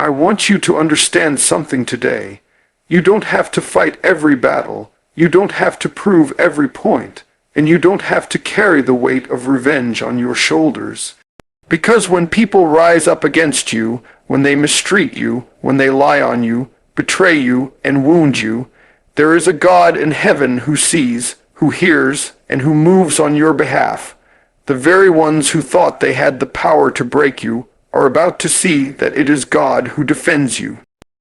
I want you to understand something today. You don't have to fight every battle. You don't have to prove every point. And you don't have to carry the weight of revenge on your shoulders. Because when people rise up against you, when they mistreat you, when they lie on you, betray you, and wound you, there is a God in heaven who sees, who hears, and who moves on your behalf. The very ones who thought they had the power to break you are about to see that it is God who defends you.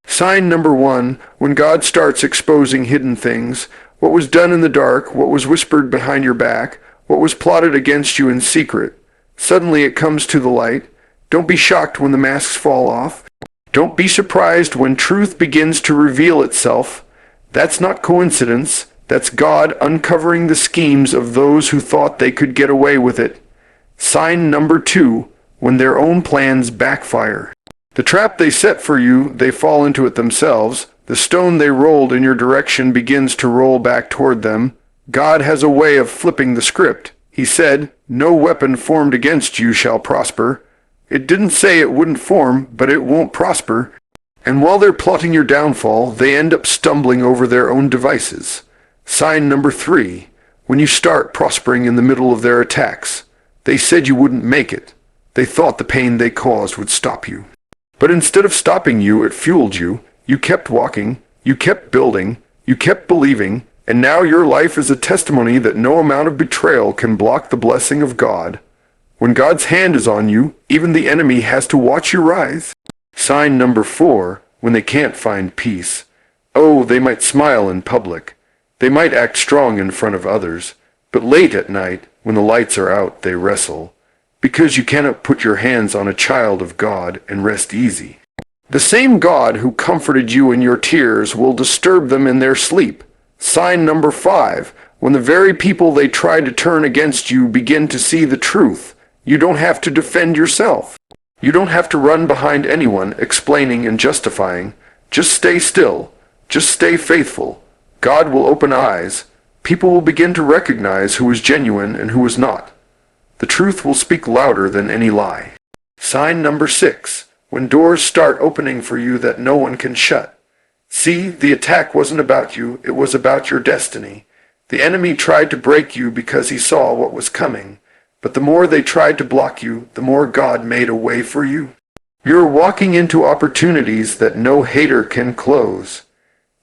Sign number 1, when God starts exposing hidden things, what was done in the dark, what was whispered behind your back, what was plotted against you in secret, suddenly it comes to the light. Don't be shocked when the masks fall off. Don't be surprised when truth begins to reveal itself. That's not coincidence. That's God uncovering the schemes of those who thought they could get away with it. Sign number 2, when their own plans backfire. The trap they set for you, they fall into it themselves. The stone they rolled in your direction begins to roll back toward them. God has a way of flipping the script. He said, "No weapon formed against you shall prosper." It didn't say it wouldn't form, but it won't prosper. And while they're plotting your downfall, they end up stumbling over their own devices. Sign number 3, when you start prospering in the middle of their attacks. They said you wouldn't make it. They thought the pain they caused would stop you. But instead of stopping you, it fueled you. You kept walking, you kept building, you kept believing, and now your life is a testimony that no amount of betrayal can block the blessing of God. When God's hand is on you, even the enemy has to watch you rise. Sign number 4, when they can't find peace. Oh, they might smile in public. They might act strong in front of others, but late at night, when the lights are out, they wrestle. Because you cannot put your hands on a child of God and rest easy. The same God who comforted you in your tears will disturb them in their sleep. Sign number 5, when the very people they try to turn against you begin to see the truth. You don't have to defend yourself. You don't have to run behind anyone explaining and justifying. Just stay still. Just stay faithful. God will open eyes. People will begin to recognize who is genuine and who is not. The truth will speak louder than any lie. Sign number 6, when doors start opening for you that no one can shut. See, the attack wasn't about you, it was about your destiny. The enemy tried to break you because he saw what was coming. But the more they tried to block you, the more God made a way for you. You're walking into opportunities that no hater can close.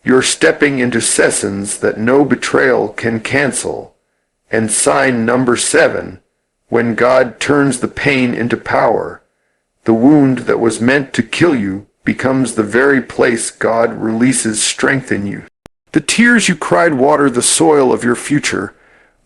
You're stepping into seasons that no betrayal can cancel. And sign number 7, when God turns the pain into power, the wound that was meant to kill you becomes the very place God releases strength in you. The tears you cried water the soil of your future.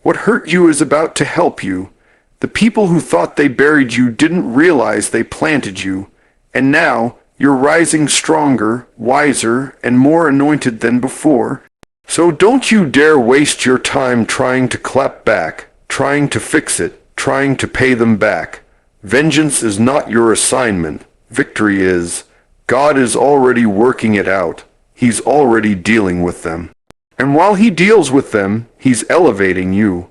What hurt you is about to help you. The people who thought they buried you didn't realize they planted you. And now, you're rising stronger, wiser, and more anointed than before. So don't you dare waste your time trying to clap back, trying to fix it, trying to pay them back. Vengeance is not your assignment. Victory is. God is already working it out. He's already dealing with them. And while he deals with them, he's elevating you.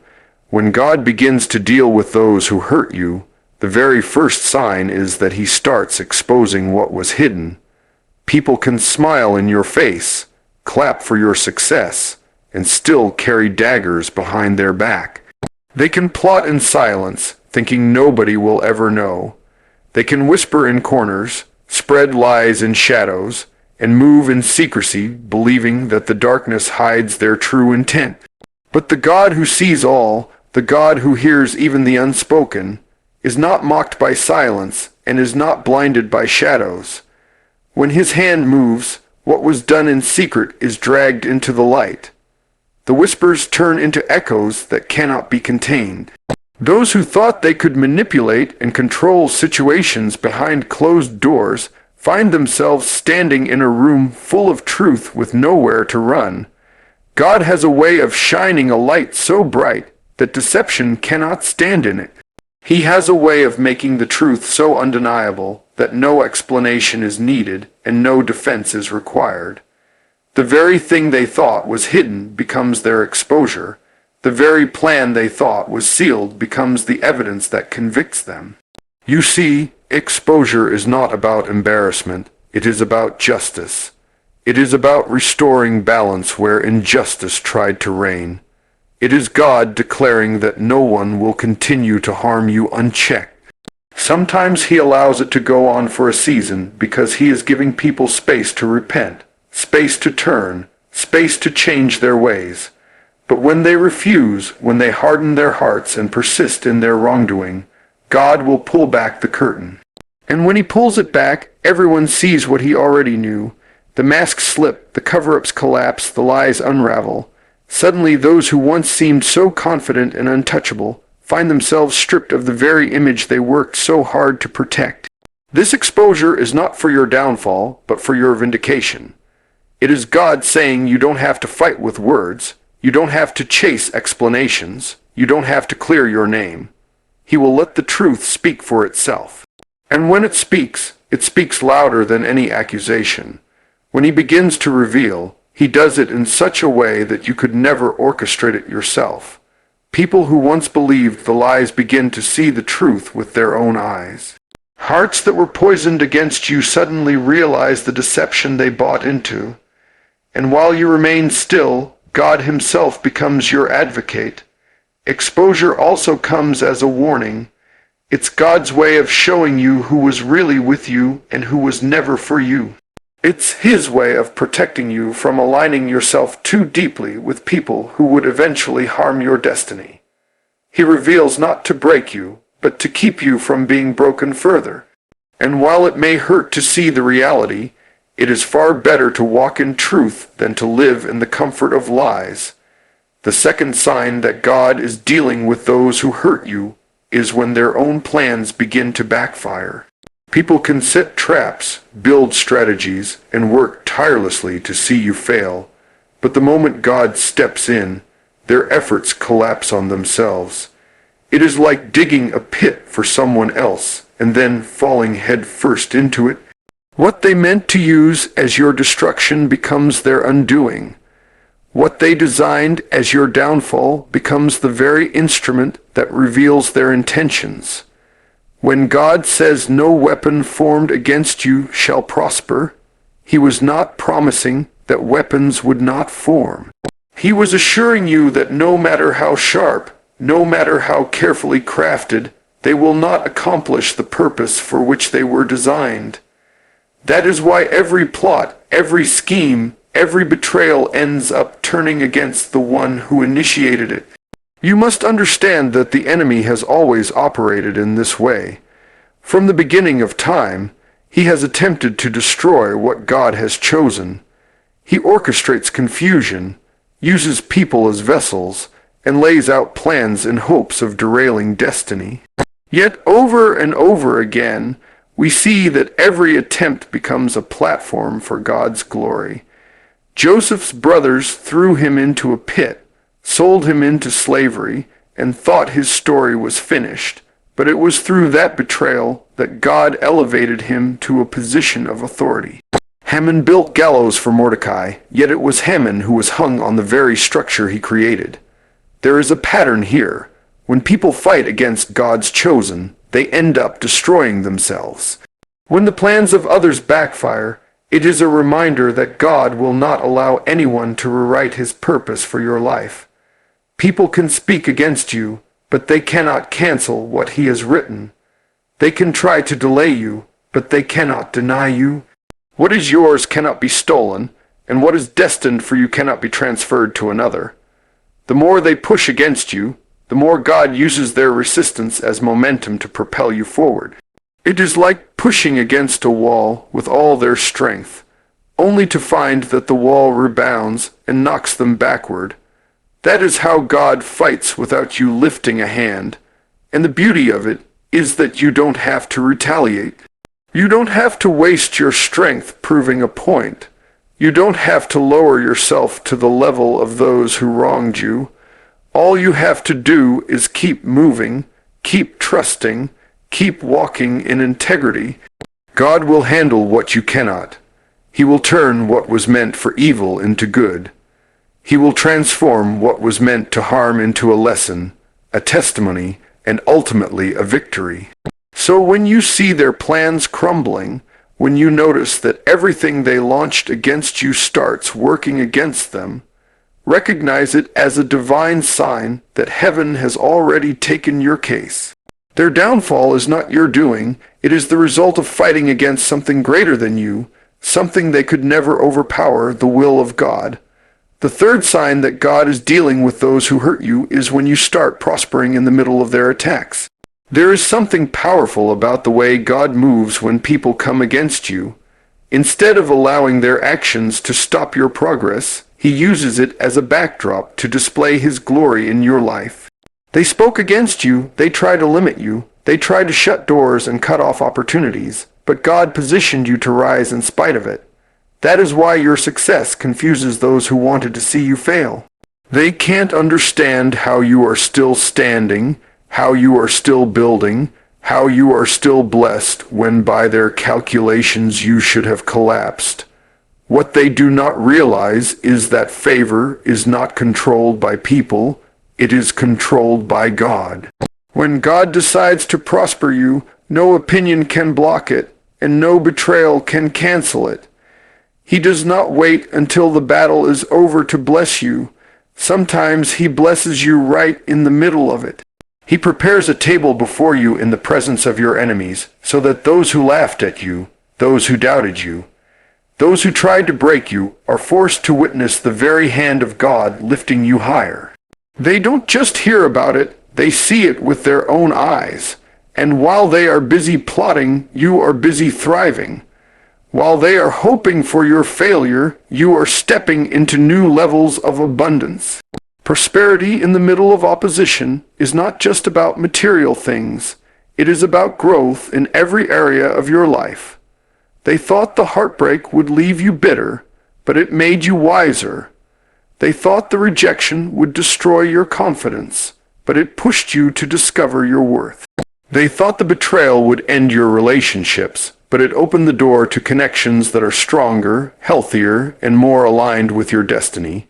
When God begins to deal with those who hurt you, the very first sign is that he starts exposing what was hidden. People can smile in your face, clap for your success, and still carry daggers behind their back. They can plot in silence, thinking nobody will ever know. They can whisper in corners, spread lies in shadows, and move in secrecy, believing that the darkness hides their true intent. But the God who sees all, the God who hears even the unspoken, is not mocked by silence and is not blinded by shadows. When his hand moves, what was done in secret is dragged into the light. The whispers turn into echoes that cannot be contained. Those who thought they could manipulate and control situations behind closed doors find themselves standing in a room full of truth with nowhere to run. God has a way of shining a light so bright that deception cannot stand in it. He has a way of making the truth so undeniable that no explanation is needed and no defense is required. The very thing they thought was hidden becomes their exposure. The very plan they thought was sealed becomes the evidence that convicts them. You see, exposure is not about embarrassment. It is about justice. It is about restoring balance where injustice tried to reign. It is God declaring that no one will continue to harm you unchecked. Sometimes he allows it to go on for a season because he is giving people space to repent, space to turn, space to change their ways. But when they refuse, when they harden their hearts and persist in their wrongdoing, God will pull back the curtain. And when he pulls it back, everyone sees what he already knew. The masks slip, the cover-ups collapse, the lies unravel. Suddenly those who once seemed so confident and untouchable find themselves stripped of the very image they worked so hard to protect. This exposure is not for your downfall, but for your vindication. It is God saying you don't have to fight with words, you don't have to chase explanations, you don't have to clear your name. He will let the truth speak for itself. And when it speaks louder than any accusation. When he begins to reveal, he does it in such a way that you could never orchestrate it yourself. People who once believed the lies begin to see the truth with their own eyes. Hearts that were poisoned against you suddenly realize the deception they bought into. And while you remain still, God himself becomes your advocate. Exposure also comes as a warning. It's God's way of showing you who was really with you and who was never for you. It's his way of protecting you from aligning yourself too deeply with people who would eventually harm your destiny. He reveals not to break you, but to keep you from being broken further. And while it may hurt to see the reality, it is far better to walk in truth than to live in the comfort of lies. The second sign that God is dealing with those who hurt you is when their own plans begin to backfire. People can set traps, build strategies, and work tirelessly to see you fail, but the moment God steps in, their efforts collapse on themselves. It is like digging a pit for someone else and then falling head first into it. What they meant to use as your destruction becomes their undoing. What they designed as your downfall becomes the very instrument that reveals their intentions. When God says no weapon formed against you shall prosper, he was not promising that weapons would not form. He was assuring you that no matter how sharp, no matter how carefully crafted, they will not accomplish the purpose for which they were designed. That is why every plot, every scheme, every betrayal ends up turning against the one who initiated it. You must understand that the enemy has always operated in this way. From the beginning of time, he has attempted to destroy what God has chosen. He orchestrates confusion, uses people as vessels, and lays out plans in hopes of derailing destiny. Yet over and over again, we see that every attempt becomes a platform for God's glory. Joseph's brothers threw him into a pit, sold him into slavery, and thought his story was finished. But it was through that betrayal that God elevated him to a position of authority. Haman built gallows for Mordecai, yet it was Haman who was hung on the very structure he created. There is a pattern here. When people fight against God's chosen, they end up destroying themselves. When the plans of others backfire, it is a reminder that God will not allow anyone to rewrite his purpose for your life. People can speak against you, but they cannot cancel what he has written. They can try to delay you, but they cannot deny you. What is yours cannot be stolen, and what is destined for you cannot be transferred to another. The more they push against you, the more God uses their resistance as momentum to propel you forward. It is like pushing against a wall with all their strength, only to find that the wall rebounds and knocks them backward. That is how God fights without you lifting a hand, and the beauty of it is that you don't have to retaliate. You don't have to waste your strength proving a point. You don't have to lower yourself to the level of those who wronged you. All you have to do is keep moving, keep trusting, keep walking in integrity. God will handle what you cannot. He will turn what was meant for evil into good. He will transform what was meant to harm into a lesson, a testimony, and ultimately a victory. So when you see their plans crumbling, When you notice that everything they launched against you starts working against them, recognize it as a divine sign that heaven has already taken your case. Their downfall is not your doing, it is the result of fighting against something greater than you, something they could never overpower, the will of God. The third sign that God is dealing with those who hurt you is when you start prospering in the middle of their attacks. There is something powerful about the way God moves when people come against you. Instead of allowing their actions to stop your progress, He uses it as a backdrop to display His glory in your life. They spoke against you, they tried to limit you, they tried to shut doors and cut off opportunities, but God positioned you to rise in spite of it. That is why your success confuses those who wanted to see you fail. They can't understand how you are still standing, how you are still building, how you are still blessed when by their calculations you should have collapsed. What they do not realize is that favor is not controlled by people, it is controlled by God. When God decides to prosper you, no opinion can block it, and no betrayal can cancel it. He does not wait until the battle is over to bless you. Sometimes He blesses you right in the middle of it. He prepares a table before you in the presence of your enemies, so that those who laughed at you, those who doubted you, those who tried to break you, are forced to witness the very hand of God lifting you higher. They don't just hear about it, they see it with their own eyes. And while they are busy plotting, you are busy thriving. While they are hoping for your failure, you are stepping into new levels of abundance. Prosperity in the middle of opposition is not just about material things. It is about growth in every area of your life. They thought the heartbreak would leave you bitter, but it made you wiser. They thought the rejection would destroy your confidence, but it pushed you to discover your worth. They thought the betrayal would end your relationships, but it opened the door to connections that are stronger, healthier, and more aligned with your destiny.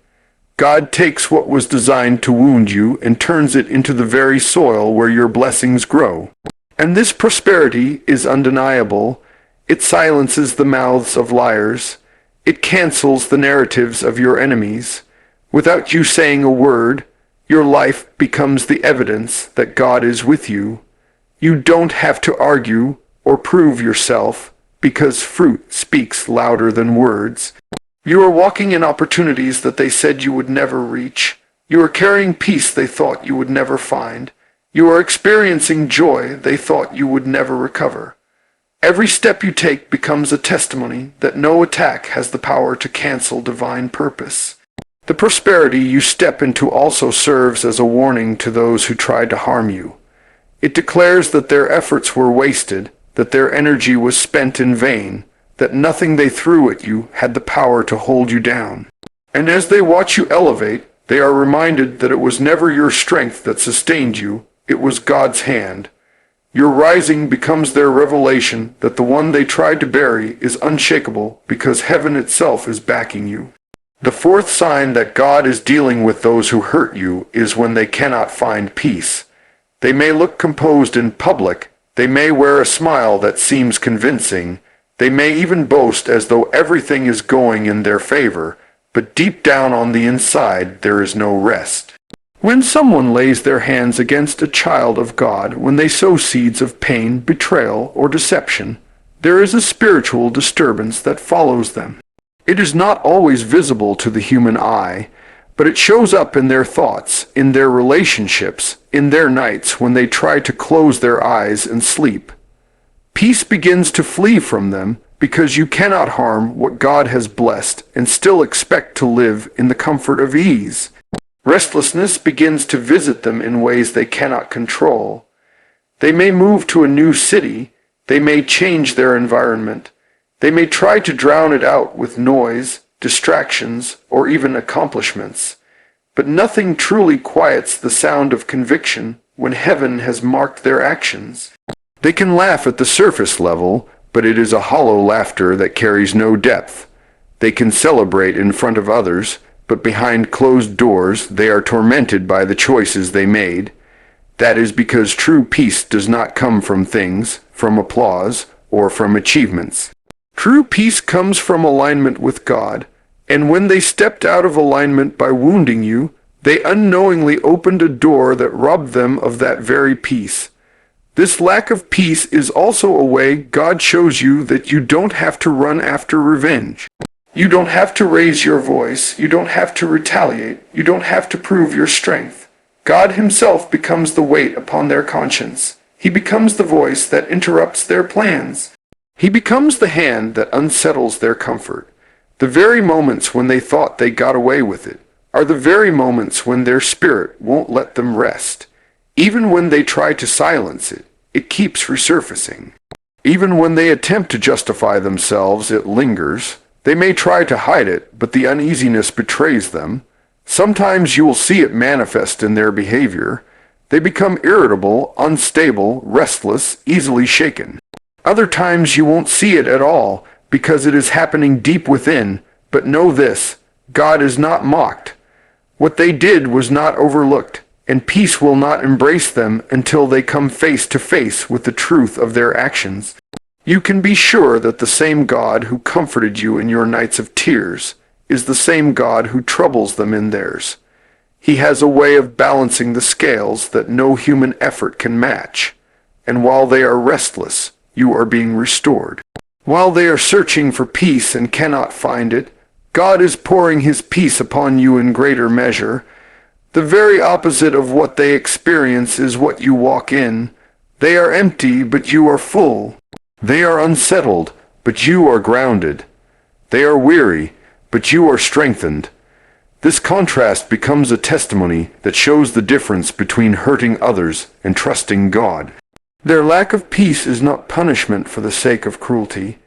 God takes what was designed to wound you and turns it into the very soil where your blessings grow. And this prosperity is undeniable. It silences the mouths of liars. It cancels the narratives of your enemies. Without you saying a word, your life becomes the evidence that God is with you. You don't have to argue or prove yourself, because fruit speaks louder than words. You are walking in opportunities that they said you would never reach. You are carrying peace they thought you would never find. You are experiencing joy they thought you would never recover. Every step you take becomes a testimony that no attack has the power to cancel divine purpose. The prosperity you step into also serves as a warning to those who tried to harm you. It declares that their efforts were wasted, that their energy was spent in vain, that nothing they threw at you had the power to hold you down. And as they watch you elevate, they are reminded that it was never your strength that sustained you, it was God's hand. Your rising becomes their revelation that the one they tried to bury is unshakable because heaven itself is backing you. The fourth sign that God is dealing with those who hurt you is when they cannot find peace. They may look composed in public, they may wear a smile that seems convincing, they may even boast as though everything is going in their favor, but deep down on the inside there is no rest. When someone lays their hands against a child of God, when they sow seeds of pain, betrayal, or deception, there is a spiritual disturbance that follows them. It is not always visible to the human eye, but it shows up in their thoughts, in their relationships, in their nights when they try to close their eyes and sleep. Peace begins to flee from them because you cannot harm what God has blessed and still expect to live in the comfort of ease. Restlessness begins to visit them in ways they cannot control. They may move to a new city, they may change their environment, they may try to drown it out with noise, distractions, or even accomplishments. But nothing truly quiets the sound of conviction when heaven has marked their actions. They can laugh at the surface level, but it is a hollow laughter that carries no depth. They can celebrate in front of others, but behind closed doors they are tormented by the choices they made. That is because true peace does not come from things, from applause, or from achievements. True peace comes from alignment with God, and when they stepped out of alignment by wounding you, they unknowingly opened a door that robbed them of that very peace. This lack of peace is also a way God shows you that you don't have to run after revenge. You don't have to raise your voice. You don't have to retaliate. You don't have to prove your strength. God himself becomes the weight upon their conscience. He becomes the voice that interrupts their plans. He becomes the hand that unsettles their comfort. The very moments when they thought they got away with it are the very moments when their spirit won't let them rest. Even when they try to silence it, it keeps resurfacing. Even when they attempt to justify themselves, it lingers. They may try to hide it, but the uneasiness betrays them. Sometimes you will see it manifest in their behavior. They become irritable, unstable, restless, easily shaken. Other times you won't see it at all, because it is happening deep within, but know this, God is not mocked. What they did was not overlooked, and peace will not embrace them until they come face to face with the truth of their actions. You can be sure that the same God who comforted you in your nights of tears is the same God who troubles them in theirs. He has a way of balancing the scales that no human effort can match, and while they are restless, you are being restored. While they are searching for peace and cannot find it, God is pouring his peace upon you in greater measure. The very opposite of what they experience is what you walk in. They are empty, but you are full. They are unsettled, but you are grounded. They are weary, but you are strengthened. This contrast becomes a testimony that shows the difference between hurting others and trusting God. Their lack of peace is not punishment for the sake of cruelty.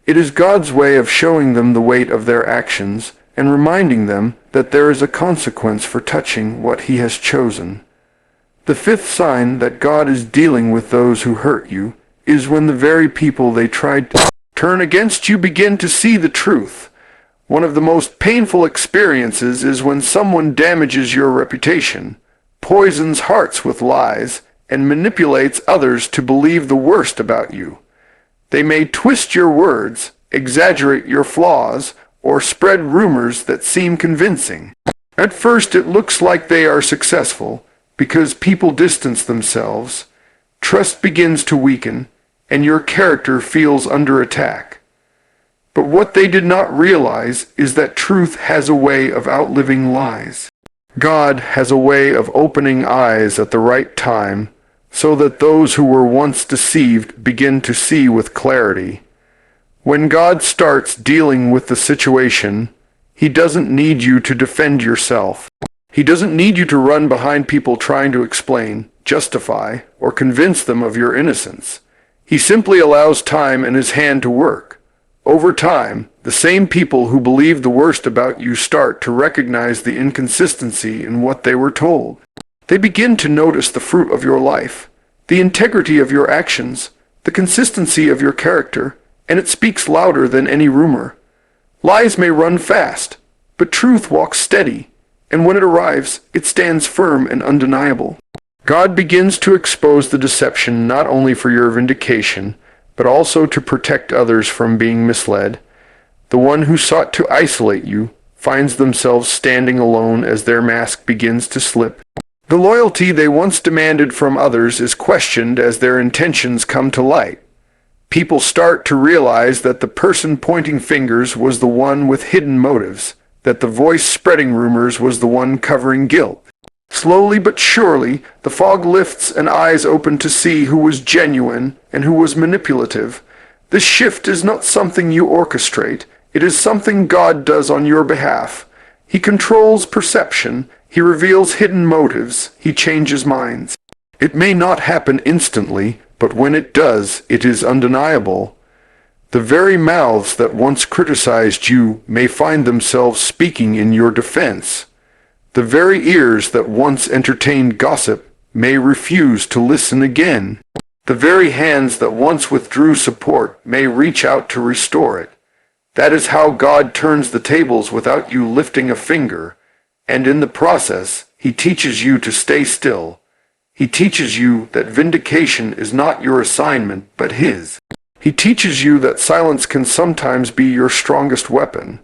It is God's way of showing them the weight of their actions and reminding them that there is a consequence for touching what he has chosen. The fifth sign that God is dealing with those who hurt you is when the very people they tried to turn against you begin to see the truth. One of the most painful experiences is when someone damages your reputation, poisons hearts with lies, and manipulates others to believe the worst about you. They may twist your words, exaggerate your flaws, or spread rumors that seem convincing. At first it looks like they are successful, because people distance themselves. Trust begins to weaken, and your character feels under attack. But what they did not realize is that truth has a way of outliving lies. God has a way of opening eyes at the right time, so that those who were once deceived begin to see with clarity. When God starts dealing with the situation, he doesn't need you to defend yourself. He doesn't need you to run behind people trying to explain, justify, or convince them of your innocence. He simply allows time and his hand to work. Over time, the same people who believe the worst about you start to recognize the inconsistency in what they were told. They begin to notice the fruit of your life, the integrity of your actions, the consistency of your character, and it speaks louder than any rumor. Lies may run fast, but truth walks steady, and when it arrives, it stands firm and undeniable. God begins to expose the deception not only for your vindication, but also to protect others from being misled. The one who sought to isolate you finds themselves standing alone as their mask begins to slip. The loyalty they once demanded from others is questioned as their intentions come to light. People start to realize that the person pointing fingers was the one with hidden motives, that the voice spreading rumors was the one covering guilt. Slowly but surely, the fog lifts and eyes open to see who was genuine and who was manipulative. This shift is not something you orchestrate. It is something God does on your behalf. He controls perception. He reveals hidden motives. He changes minds. It may not happen instantly, but when it does, it is undeniable. The very mouths that once criticized you may find themselves speaking in your defense. The very ears that once entertained gossip may refuse to listen again. The very hands that once withdrew support may reach out to restore it. That is how God turns the tables without you lifting a finger, and in the process, he teaches you to stay still. He teaches you that vindication is not your assignment, but his. He teaches you that silence can sometimes be your strongest weapon.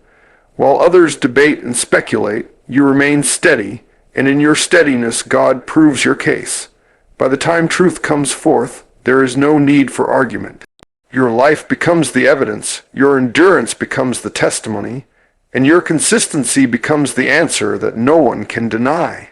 While others debate and speculate, you remain steady, and in your steadiness God proves your case. By the time truth comes forth, there is no need for argument. Your life becomes the evidence, your endurance becomes the testimony, and your consistency becomes the answer that no one can deny.